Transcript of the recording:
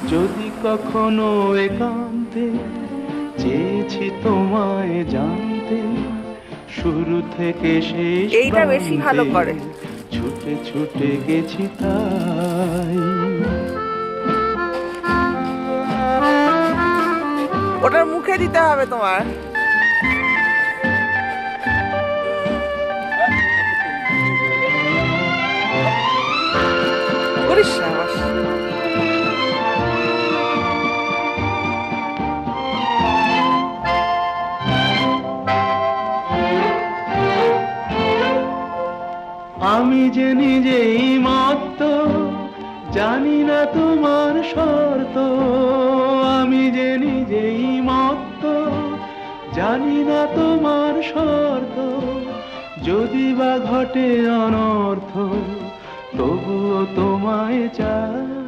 যদি কখনো একান্তে চেয়েছি তোমায় জানতে, শুরু থেকে শেষ এইটা বেশি ভালো করে। ছুটে ছুটে গেছি তাই। ওটার মুখে দিতে হবে তোমার। করিস না বাস। আমি যে নিজেই মত্ত, জানি না তোমার শর্ত। আমি যে নিজেই মত্ত, জানি না তোমার শর্ত। যদি বা ঘটে অনর্থ, তবুও তোমায় চাই।